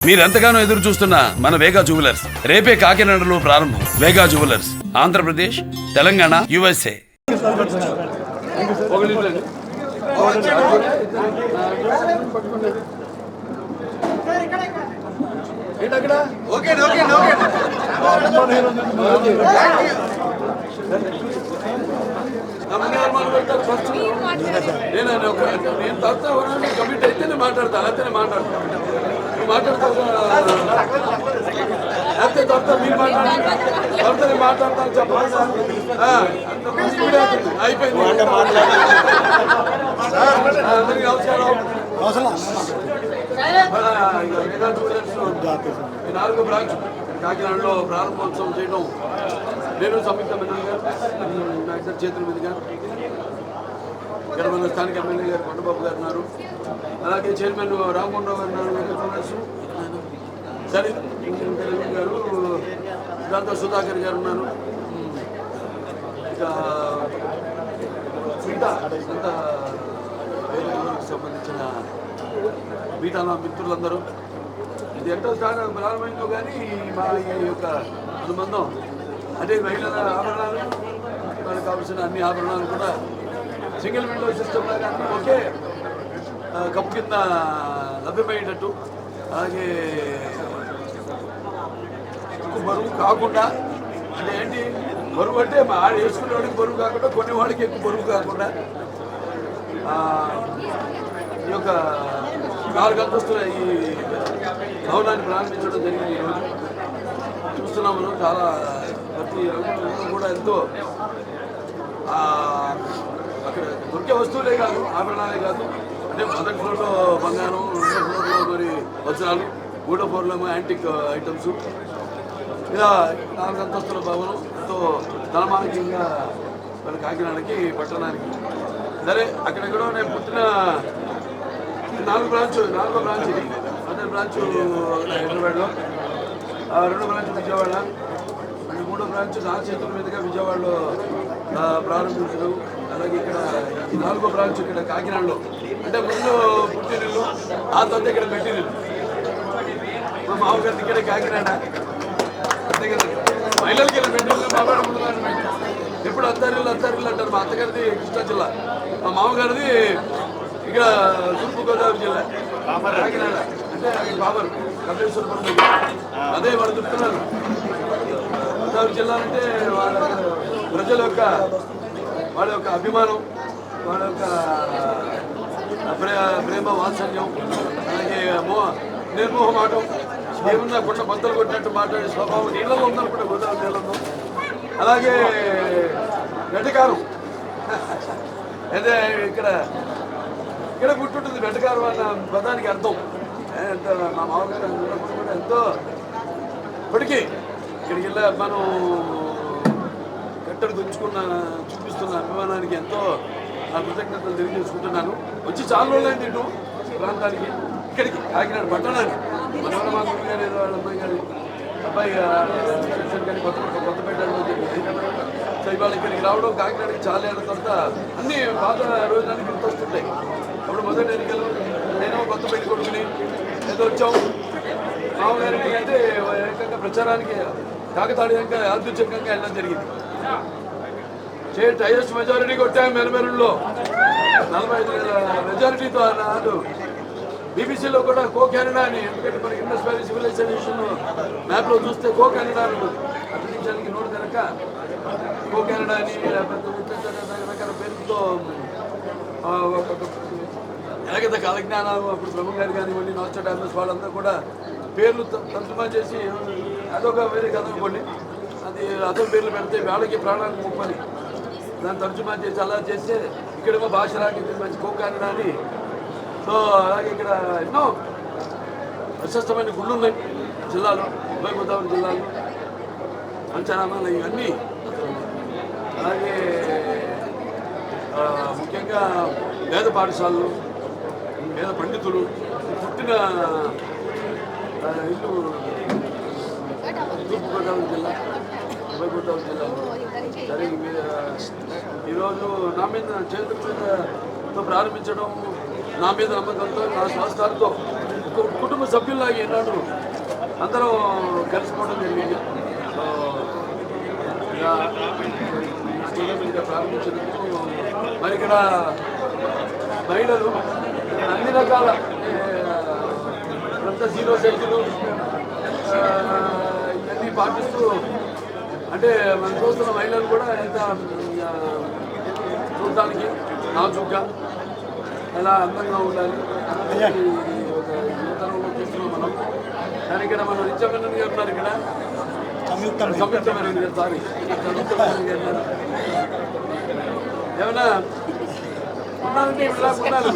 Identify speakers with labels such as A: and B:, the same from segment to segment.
A: మీరెంతగానో ఎదురు చూస్తున్న మన వేగా జ్యువెలర్స్ రేపే కాకినాడలో ప్రారంభం. వేగా jewellers Andhra Pradesh, Telangana, USA. Commit అయితేనే మాట్లాడతాను, అంతేనే మాట్లాడతాను. మీరు మాట్లాడతాను మాట్లాడతాను చెప్పండి. అయిపోయింది. అందరికీ నమస్కారం. 4వ బ్రాంచ్ కాకినాడలో ప్రారంభోత్సవం చేయడం నేను సంయుక్త మేనేజర్ గారు నా ఇద్దరు చేతుల మీదుగా ఇక్కడ మన స్థానిక ఎమ్మెల్యే గారు కొండబాబు గారు ఉన్నారు, అలాగే చైర్మన్ రామ్మోహన్ రావు గారు ఉన్నారు, సరే గారు, దాంతో సుధాకర్ గారు ఉన్నారు, ఇంకా మిగతా అంతా సంబంధించిన మిగతా నా మిత్రులందరూ. ఇది ఎంతో ప్రారంభంలో కానీ మా ఈ యొక్క అనుబంధం అంటే మహిళల ఆభరణాలు, వాళ్ళకి కావాల్సిన అన్ని ఆభరణాలు కూడా సింగిల్ విండో సిస్టమ్ లాగా ఒకే కప్పు కింద లభ్యమయ్యేటట్టు, అలాగే ఎక్కువ బరువు కాకుండా, అంటే ఏంటి బరువు అంటే మా ఆడ వేసుకునే వాడికి బరువు కాకుండా కొన్ని వాడికి ఎక్కువ బరువు కాకుండా ఈ యొక్క 4 అంతస్తుల ఈ భవనాన్ని ప్రారంభించడం జరిగింది. ఈరోజు చూస్తున్నాం మనం చాలా ప్రతి రంగంలో కూడా ఎంతో అక్కడ దొరికే వస్తువులే కాదు, ఆభరణాలే కాదు, అంటే మొదటి ఫ్లోర్లో బంగారం, 2వ ఫ్లోర్లో మరి వజ్రాలు, 3వ ఫ్లోర్లో యాంటిక్ ఐటమ్స్, ఇలా 4 అంతస్తుల భవనం ఎంతో ధనమానకంగా మన కాకినాడకి పట్టణానికి. సరే అక్కడెక్కడో నేను పుట్టిన 4వ బ్రాంచ్ ఇది. మొదటి బ్రాంచ్ హైదరాబాద్లో, 2వ బ్రాంచ్ విజయవాడ, 3వ బ్రాంచ్ నా చేతుల మీదుగా విజయవాడలో ప్రారంభించడం, అలాగే ఇక్కడ 4వ బ్రాంచ్ ఇక్కడ కాకినాడలో, అంటే ముందు పుట్టినిల్లు, ఆ తర్వాత ఇక్కడ పెట్టినిల్లు. మా మామగారిది ఇక్కడ కాకినాడ, అంతే కదా, మహిళలకి ఇక్కడ పెట్టినిల్లు, మావాడ ముందు ఎప్పుడు అత్తారిల్లు అంటారు. మా అత్తగారిది కృష్ణా జిల్లా, మా మామగారిది ఇక్కడ తూర్పుగోదావరి జిల్లా కాకినాడ, అంటే బాబర్ కపిలేశ్వరపురం దగ్గర. అదే వాళ్ళు చెప్తున్నారు, గోదావరి జిల్లా అంటే వాళ్ళ ప్రజల యొక్క వాళ్ళ యొక్క అభిమానం, వాళ్ళ యొక్క ప్రేమ వాత్సల్యం, అలాగే నిర్మోహమాటం, ఏమున్నా కొండ బద్దలు కొట్టినట్టు మాట్లాడే స్వభావం నీళ్ళలో ఉందనుకుంటే గోదావరి నీళ్ళలో. అలాగే వెటకారం, అదే ఇక్కడ పుట్టుంటుంది వెటకారం అన్న పదానికి అర్థం. ఎంతో మా మామగారు ఉన్నప్పుడు కూడా ఎంతో ఇప్పటికీ ఇక్కడికి వెళ్ళా మనం కట్టడి చూపిస్తున్న అభిమానానికి ఎంతో నా కృతజ్ఞతలు తెలియజేసుకుంటున్నాను. వచ్చి చాలా రోజులైంది ఇటు ప్రాంతానికి, ఇక్కడికి కాకినాడ పట్టణానికి. మనవర మా గురి గారు, వాళ్ళ అమ్మాయి గారు, అబ్బాయి కానీ కొత్తపేట సో ఇవాళ ఇక్కడికి రావడం, కాకినాడకి చాలా ఏళ్ళ తర్వాత అన్ని పాత రోజులన్నీ గుర్తొస్తుంటాయి. అప్పుడు మొదటి ఎన్నికలు నేను కొత్తపేట కొడుకుని ఏదో వచ్చాం మామగారికి, అంటే ఏకంగా ప్రచారానికి కాకతాళీయంగా యాదృచ్ఛికంగా వెళ్ళడం జరిగింది. హైయెస్ట్ మెజారిటీ కొట్టాము మెరుమెరుల్లో, 45,000 మెజారిటీతో అన్నాడు. బీబీసీలో కూడా కో కెనడా అని, ఎందుకంటే మనకి ఇండస్ వ్యాలీ సివిలైజేషన్ మ్యాప్లో చూస్తే కో కెనడా అని ఉంటుంది. అభివృద్ధించడానికి నోటు కనుక కో కెనడా అని రకరకాల పేరుతో ఎలాగైతే కాలజ్ఞానం అప్పుడు బ్రహ్మ గారు కానివ్వండి, నాస్టాడామస్ వాళ్ళందరూ కూడా పేర్లు తర్జుమా చేసి అదొక వేరే కథ అనుకోండి, అది అదో పేర్లు పెడితే వేళకి ప్రాణానికి ముప్పని దాన్ని తర్జుమా చేసి అలా చేస్తే ఇక్కడేమో భాష రాకి మంచి కో కెనడా అని. సో అలాగే ఇక్కడ ఎన్నో ప్రశస్తమైన గుళ్ళు ఉన్నాయి జిల్లాలో, ఉభయ గోదావరి జిల్లాలో, పంచనామాలు ఇవన్నీ. అలాగే ముఖ్యంగా వేద పాఠశాలలు, వేద పండితులు పుట్టిన ఇల్లు తూర్పుగోదావరి జిల్లా, ఉభయ గోదావరి జిల్లాలో. సరే ఈరోజు నా మీద చేతుల మీదతో ప్రారంభించడం, నా మీద నమ్మకంతో, నా స్వాస్థాలతో కుటుంబ సభ్యుల్లాగా ఈనాడు అందరం కలిసిపోవడం జరిగింది. ఇంకా ప్రారంభించినందుకు మరి ఇక్కడ మహిళలు అన్ని రకాల అంతా జీరో సైజులు ఇవన్నీ పాటిస్తూ అంటే మనం చూస్తున్న మహిళలు కూడా ఎంత చూడటానికి నాజుగ్గా ఎలా అందంగా ఉండాలి ఒక యువతరంలో చూస్తున్నాం మనం. కానీ ఇక్కడ మనం నిత్యమేనన్ గారు ఉన్నారు, ఇక్కడ సంయుక్త మేనన్ గారు, సారీ సంయుక్త మేనన్ గారు ఉన్నారు. ఏమన్నా ఉన్నారంటే ఇలా ఉండాలి.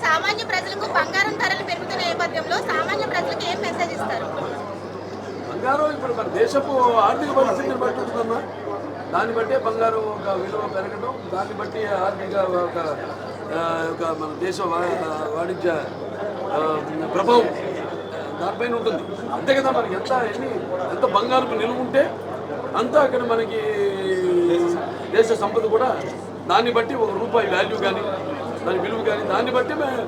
B: సామాన్య ప్రజలకు బంగారం ధరలు పెరుగుతున్న నేపథ్యంలో సామాన్య ప్రజలకు ఏం మెసేజ్ ఇస్తారు?
A: బంగారం ఇప్పుడు మన దేశపు ఆర్థిక పరిస్థితిని బట్టి ఉంటుందమ్మా. దాన్ని బట్టే బంగారం ఒక విలువ పెరగడం, దాన్ని బట్టి ఆర్థిక ఒక మన దేశ వాణిజ్య ప్రభావం దానిపైన ఉంటుంది. అంతే కదా, మనకి ఎంత బంగారం నిలువ ఉంటే అంతా అక్కడ మనకి దేశ సంపద కూడా దాన్ని బట్టి ఒక రూపాయి వాల్యూ కానీ దాని విలువ కానీ దాన్ని బట్టి మేము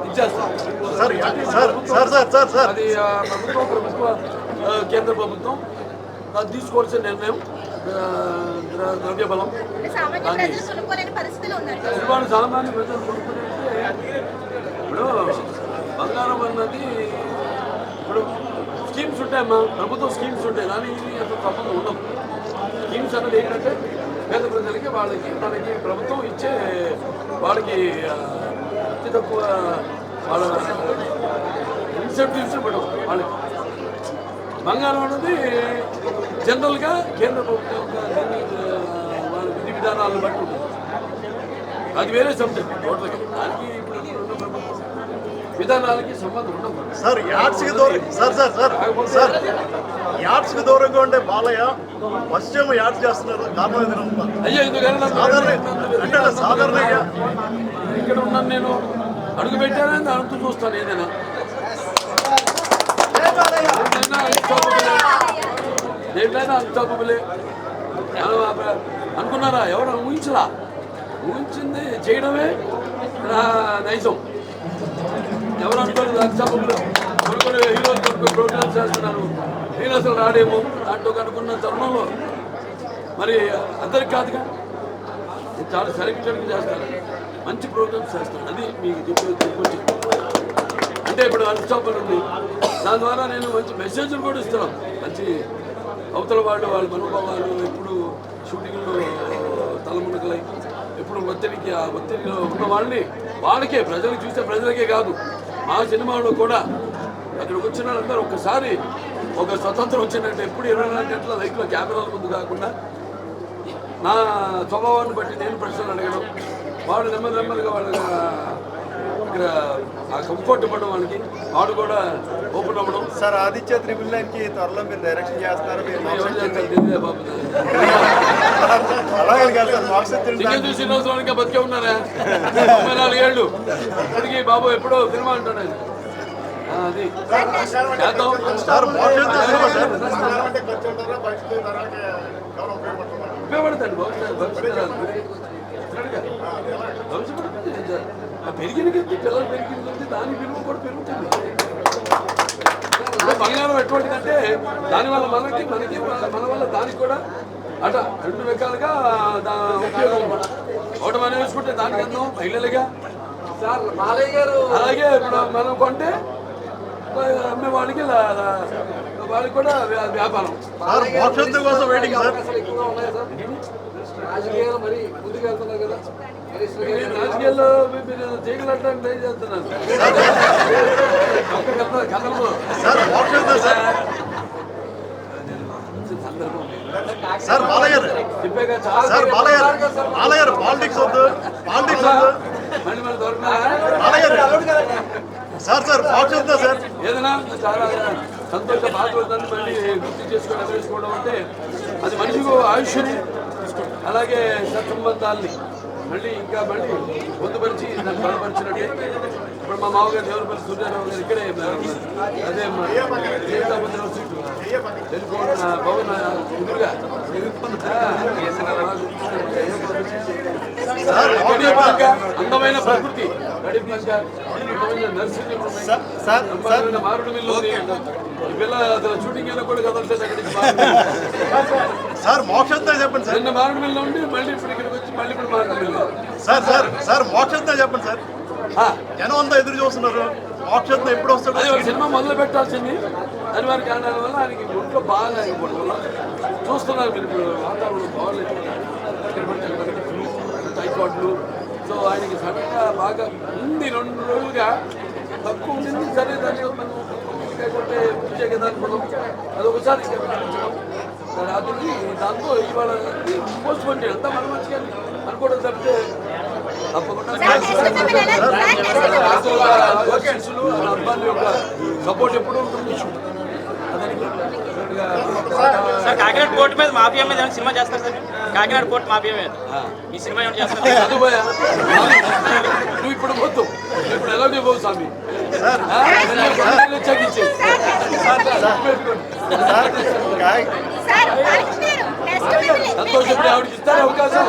A: ఇచ్చేస్తాం. అది ప్రభుత్వ కేంద్ర ప్రభుత్వం అది తీసుకోవాల్సిన నిర్ణయం. ద్రవ్య బలం సామాన్య ప్రజలు కొనుక్కునేస్తే ఇప్పుడు బంగారం అన్నది ఇప్పుడు స్కీమ్స్ ఉంటాయమ్మా, ప్రభుత్వ స్కీమ్స్ ఉంటాయి, కానీ అసలు తప్పదు ఉండవు. స్కీమ్స్ అన్నది ఏంటంటే పేద ప్రజలకి మనకి ప్రభుత్వం ఇచ్చే వాళ్ళకి అతి తక్కువ వాళ్ళ ఇన్సెంటివ్స్ ఇవ్వడం. వాళ్ళకి బంగారం అన్నది జనరల్గా కేంద్ర ప్రభుత్వం వాళ్ళ విధి విధానాలను బట్టి ఉంటుంది. అది వేరే సబ్జెక్ట్ టోటల్గా. దానికి ఇప్పుడు ఉన్న ప్రభుత్వం విధానాలకి సంబంధం ఉండదు.
C: సార్ యాడ్స్కి దూరంగా ఉండే బాలయ్య ఫస్ట్ టైం యాడ్స్ చేస్తున్నారు.
A: అయ్యో ఎందుకంటే
C: సాధారణంగా
A: ఇక్కడ ఉన్నాను నేను, అడుగు పెట్టానని అంటూ చూస్తాను. ఏదైనా దేంట్లైనా అన్స్టాపబులే అనుకున్నారా? ఎవరు ఊహించలా? ఊహించింది చేయడమే నైజం. ఎవరు అనుకోలేదు అన్స్టాపబుల్. కొన్ని హీరోలు ప్రోగ్రామ్స్ చేస్తున్నారు, నేను అసలు రాడేమో దాంట్లో అనుకున్న తరుణంలో మరి అందరికి కాదుగా, చాలా సెలెక్టెడ్గా చేస్తారు, మంచి ప్రోగ్రామ్స్ చేస్తాను. అది మీకు చెప్పేది. అంటే ఇప్పుడు అన్స్టాపబుల్ ఉంది, దాని ద్వారా నేను మంచి మెసేజ్లు కూడా ఇస్తున్నాను. మంచి అవతల వాళ్ళ మనోభావాలు ఎప్పుడు షూటింగ్లో తలమునకలై ఎప్పుడు ఒత్తిడిలో ఉన్న వాళ్ళకే ప్రజలకు చూస్తే ప్రజలకే కాదు, మా సినిమాలో కూడా అక్కడికి వచ్చిన వాళ్ళందరూ ఒక్కసారి ఒక స్వతంత్రం వచ్చినట్టు ఎప్పుడు 24 గంటల లైఫ్లో కెమెరాల ముందు కాకుండా నా స్వభావాన్ని బట్టి నేను ప్రశ్నలు అడగడం, వాళ్ళు నెమ్మదిగా వాళ్ళ ఇక్కడ ఆ కంఫర్ట్ ఇవ్వడం, వాడు కూడా ఓపెన్ అవ్వడం.
C: సార్ ఆదిత్య 999కి త్వరలో మీరు డైరెక్షన్ చేస్తున్నారు.
A: శ్రీనివాసరావు బతికే ఉన్నారా? 34 ఏళ్ళు ఇప్పటికి బాబు ఎప్పుడో సినిమా అంటాడు. అది ఉపయోగపడుతుంది పెరిగిన కొద్ది పిల్లలు పెరిగిన కొద్ది దాని విలువ కూడా పెరుగుతుంది. బంగారం ఎటువంటిదంటే దానివల్ల మనకి మన వల్ల దానికి కూడా అట రెండు రకాలుగా ఉపయోగం. ఒకటి మనం వేసుకుంటే దానికి అందం మహిళలుగా. అలాగే ఇప్పుడు మనం కొంటే అమ్మే వాళ్ళకి కూడా వ్యాపారం. రాజకీయాలు మరి ముందుకు వెళ్తున్నారు కదా, రాజకీయాల్లో మీరు చేయగలట్టు ట్రై చేస్తున్నారు. కథల్లో ఏదైనా చాలా సంతోష బాధపడుతుంది. మళ్ళీ గుర్తు చేసుకోవడం అంటే అది మనిషికి ఆయుష్ని, అలాగే సత్సంబంధాలని మళ్ళీ పొందుపరిచి దాన్ని బలపరిచినట్టే. ఇప్పుడు మా మామగారు దేవరపల్లి సూర్యారావు గారు ఇక్కడే అదే జీవితాపతి సీటు తెలుసుకోండి భవన్ ఎదురుగా అందమైన ప్రకృతి, అందమైన నర్సరీ, అందమైన మారుడు మిల్లు ఉంది. ఈ పిల్ల అసలు షూటింగ్ అయినా కూడా కదలలేదు అక్కడి నుంచి.
C: సార్ మోక్షంతో చెప్పండి సార్.
A: నిన్న మారుడు మిల్లు ఉండి మళ్ళీ ఇప్పుడు ఇక్కడికి వచ్చి మళ్ళీ ఇప్పుడు మారుడు మిల్లు.
C: సార్ మోక్షంతో చెప్పండి సార్. జనం అంతా ఎదురు చూస్తున్నారు, మోక్షంతో ఎప్పుడు వస్తాడు?
A: అదే ఒక సినిమా మొదలు పెట్టాల్సింది. అనివార్య కారణాల వల్ల ఆయనకి ఒంట్లో బాగా అయిపోవడం వల్ల చూస్తున్నారు మీరు. ఇప్పుడు వాతావరణం బాగలేదు, ఫ్లూ, టైఫాయిడ్లు. సో ఆయనకి సడన్గా బాగా ఉంది, 2 రోజులుగా తక్కువ ఉండింది. సరే దాన్ని మనం కొట్టే పూజే కదా అనుకున్నాం. అది ఒకసారి రాత్రికి దాంతో ఇవాళ పోస్ట్ పోన్ చేయాలి. అంతా మన మంచిగా అనుకోవడం తప్పితే తప్పకుండా అబ్బాయి యొక్క సపోర్ట్ ఎప్పుడు ఉంటుంది.
D: సార్ కాకినాడ కోర్టు మీద మాఫియా మీద సినిమా చేస్తారు సార్. కాకినాడ కోర్టు మాఫియా మీద ఈ సినిమా ఏమైనా చేస్తారు?
A: నువ్వు ఇప్పుడు పోతు, ఇప్పుడు ఎలాగే పోవు స్వామి. సంతోష్ ఇప్పుడు ఆవిడకి ఇస్తారు అవకాశం.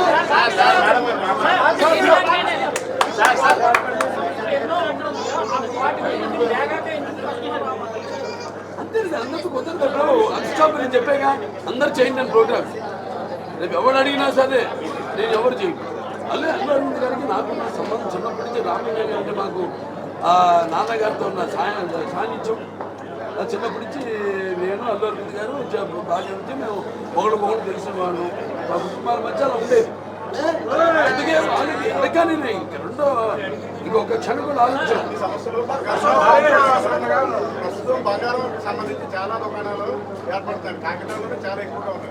A: అంతే అందరికీ కుదరదు. అన్స్టాప్ నేను చెప్పాగా, అందరు చేయండి అని ప్రోగ్రామ్స్. రేపు ఎవరు అడిగినా సరే నేను ఎవరు చేయను. అల్లు అరవింద్ గారికి నాకు నా సంబంధం చిన్నప్పటి నుంచి. రామయ్య గారు అంటే మాకు నాన్నగారితో ఉన్న సాన్నిధ్యం చిన్నప్పటి నుంచి. నేను అల్లు అరవింద్ గారు బాగా ఉంటే మేము ఒకళ్ళు తెలిసిన వాళ్ళు, మా కుటుంబాల మధ్య అలా ఉండేది. అందుకే వాళ్ళకి ఎడగానే ఇంకా ఇంకొక క్షణం కూడా ఆలోచించాను.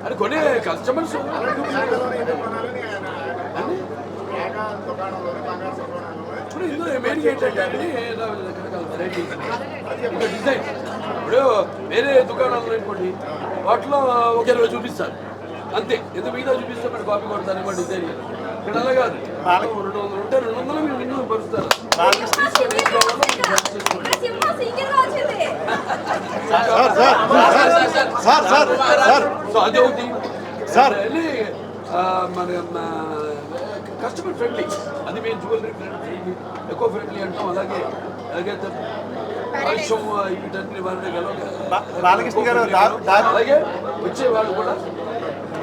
A: అది కొనే కస్టమర్స్ ఇప్పుడు ఇందులో మెయిన్గా ఏంటంటే ఇంకా డిజైన్. ఇప్పుడు వేరే దుకాణాలు అనుకోండి, వాటిలో ఒక 20 చూపిస్తారు అంతే. ఎంత మిగతా చూపిస్తే మరి కాపీ కొడతారు ఇవ్వండి డిజైన్. ఇక్కడ అలా కాదు, 200 ఉంటే 200 మీరు మినిమం పరుస్తారు. సో అదే ఒకటి సార్. మన కస్టమర్ ఫ్రెండ్లీ, అది మేము జ్యువెలరీ ఫ్రెండ్లీ, ఎకో ఫ్రెండ్లీ అంటాం. అలాగే కాలుష్యం వీటన్ని వారిని
C: బాలకృష్ణ గారు
A: అలాగే వచ్చేవాళ్ళు కూడా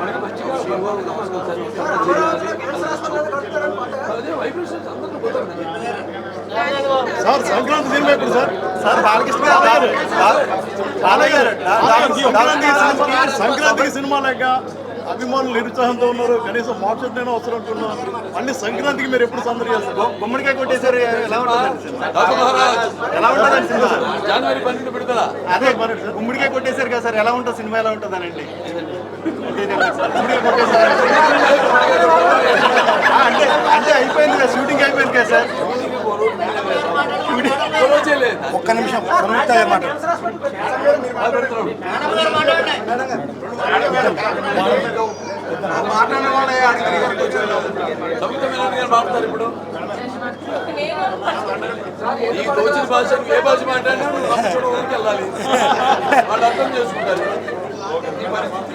A: మనకి మంచిగా అదే వైబ్రేషన్స్ అందరూ పోతారు.
C: సార్ సంక్రాంతి సినిమా ఎప్పుడు సార్? సార్ బాలకృష్ణ గారు సంక్రాంతికి సినిమా లేక అభిమానులు నిరుత్సాహంతో ఉన్నారు. కనీసం మోక్షంతోనే అవసరం అంటున్నారు. మళ్ళీ సంక్రాంతికి మీరు ఎప్పుడు సందడి చేస్తారు? గుమ్మడికాయ కొట్టేసారు, ఎలా ఉంటుంది?
A: జనవరి 12 పెడతారా?
C: అదే మరి గుమ్మడికాయ కొట్టేశారు కదా సార్, ఎలా ఉంటుంది సినిమా? ఎలా ఉంటుంది అనండి. గుమ్మడికాయ కొట్టేశారు అంటే అయిపోయింది కదా, షూటింగ్ అయిపోయింది కదా సార్.
A: ఒక్క నిమిషం మాట్లాడతారు. ఇప్పుడు ఈ తోచిన భాష ఏ భాష మాట్లాడినా ఊరికి వెళ్ళాలి, వాళ్ళు అర్థం చేసుకుంటారు. ఈ పరిస్థితి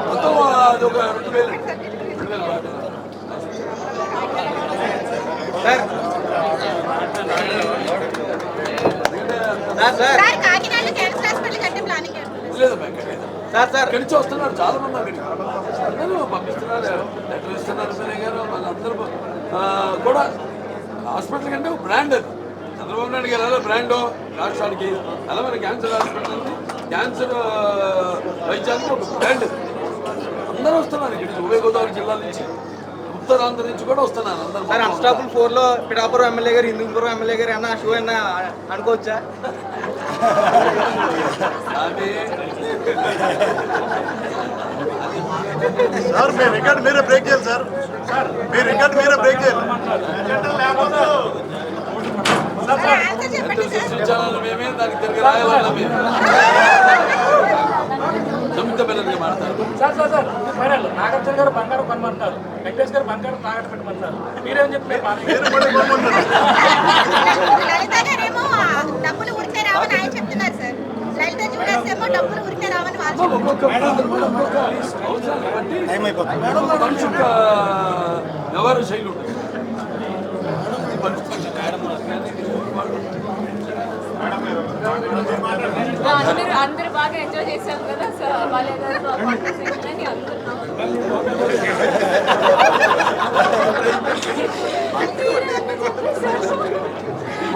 A: మొత్తం అది ఒక 2000 లేదు. ఇక్కడి నుంచి వస్తున్నారు చాలా మంది, అందరూ పంపిస్తున్నారు, లెటర్ ఇస్తున్నారు. సరే గారు వాళ్ళందరూ కూడా హాస్పిటల్ కంటే ఒక బ్రాండ్. అది చంద్రబాబు నాయుడు గారు ఎలా బ్రాండ్ రాష్ట్రానికి, అలా మన క్యాన్సర్ హాస్పిటల్ ఉంది. క్యాన్సర్ వైద్యానికి ఒక బ్రాండ్. అందరూ వస్తున్నారు ఇక్కడ, ఉభయ గోదావరి జిల్లాల నుంచి, ఉత్తరాంధ్ర నుంచి కూడా వస్తున్నారు అందరూ.
D: సార్ అన్స్టాపుల్ 4లో పిఠాపురం ఎమ్మెల్యే గారు, హిందూపురం ఎమ్మెల్యే గారు ఏమన్నా షో అయినా అనుకోవచ్చా?
C: సార్ మీ రికార్డ్ మీరే బ్రేక్ చేయాలి సార్. మీ రికార్డ్ మీరే బ్రేక్ చేయాలి.
A: సృష్టించాలని మేమే దానికి తిరిగి రాయాలని నమ్మితమైనదిగా మాట్లాడతారు.
E: నాగార్జున గారు బంగారం కొనమంటారు, వెంకటేష్ గారు బంగారం తాగట్టు పెట్టమంటారు. మీరేం చెప్తారు?
B: డబ్బులు ఉడితే రావని ఆయన చెప్తున్నారు సార్. చూడేస్తేమో డబ్బులు ఊరికే రావని వాళ్ళు
A: ఒక్కొక్క అవసరాన్ని బట్టి మనిషి యొక్క వ్యవహార శైలి ఉంటుంది.
F: అందరూ బాగా ఎంజాయ్ చేశాం కదా సార్ వాళ్ళ కాన్వర్సేషన్ అని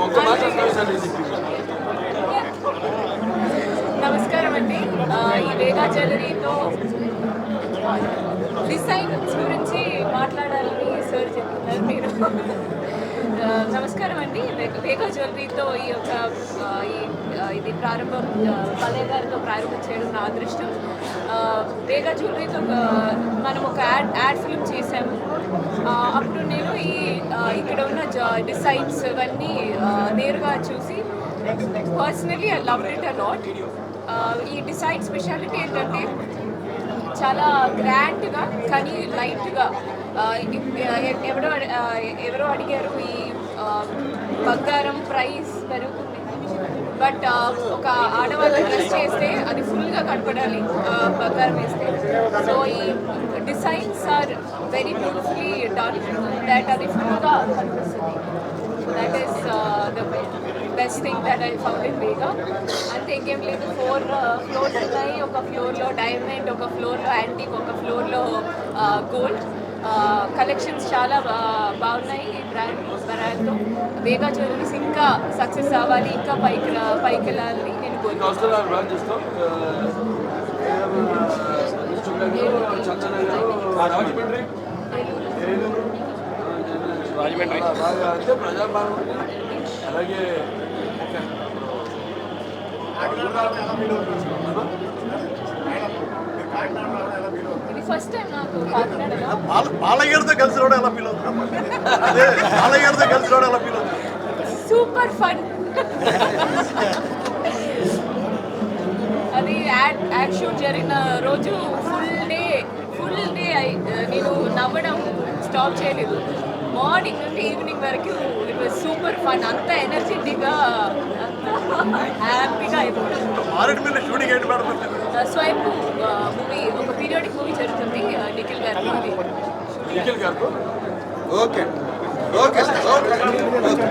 A: ఒక్క మాట సమావేశాలు చెప్పింది.
F: నమస్కారం అండి. ఈ వేగా జ్యువెలరీతో డిజైన్స్ గురించి మాట్లాడాలని సార్ చెప్తున్నారు మీరు. నమస్కారం అండి. వేగా జ్యువెలరీతో ఈ యొక్క ఇది ప్రారంభం పల్లె గారితో ప్రారంభం చేయడం నా అదృష్టం. వేగా జ్యువెలరీతో మనం ఒక యాడ్ ఫిల్మ్ చేశాము. అప్పుడు నేను ఇక్కడ ఉన్న డిజైన్స్ అవన్నీ నేరుగా చూసి personally I love it a lot. ఈ డిజైన్ స్పెషాలిటీ ఏంటంటే చాలా గ్రాండ్గా కానీ లైట్గా. ఎవరో అడిగారు ఈ బంగారం ప్రైస్ పెరుగుతుంది, బట్ ఒక ఆడవాళ్ళు డ్రెస్ చేస్తే అది ఫుల్గా కనపడాలి బంగారం వేస్తే. సో ఈ designs are very beautifully done that అది ఫుల్గా కనిపిస్తుంది. That is the best thing that I found in Vega. అంతే, ఇంకేం లేదు. 4 ఫ్లోర్స్ ఉన్నాయి. ఒక ఫ్లోర్లో డైమండ్, ఒక ఫ్లోర్లో యాంటిక్, ఒక ఫ్లోర్లో గోల్డ్. కలెక్షన్స్ చాలా బాగున్నాయి. ఈ బ్రాండ్తో వేగా జ్యువెలరీస్ ఇంకా సక్సెస్ అవ్వాలి, ఇంకా పైకి వెళ్ళాలని నేను కోరుకుంటున్నాను.
A: రాజమండ్రి బాగా అంటే ప్రజాపాలన అలాగే
F: ఇది ఫస్ట్ టైం నాకు కాకినాడలో.
C: బాలయ్యతో కలిసి రావడం ఎలా ఫీల్ అవుతుంది? అదే బాలయ్యతో కలిసి రావడం ఎలా ఫీల్ అవుతుంది?
F: Super fun. అది యాడ్ షూట్ జరిగిన రోజు ఫుల్ డే నేను నవ్వడం స్టాప్ చేయలేదు. మార్నింగ్ నుండి ఈవినింగ్ వరకు ఇట్ వాజ్ సూపర్ ఫన్. అంత ఎనర్జెటిక్గా, హ్యాపీగా అయిపోయింది.
C: షూటింగ్ ఏంటి మేడం?
F: స్వైపు మూవీ, ఒక పీరియాడిక్ మూవీ జరుగుతుంది నిఖిల్ గారి మూవీ.
A: నిఖిల్ గారు
C: ఓకే ఓకే ఓకే.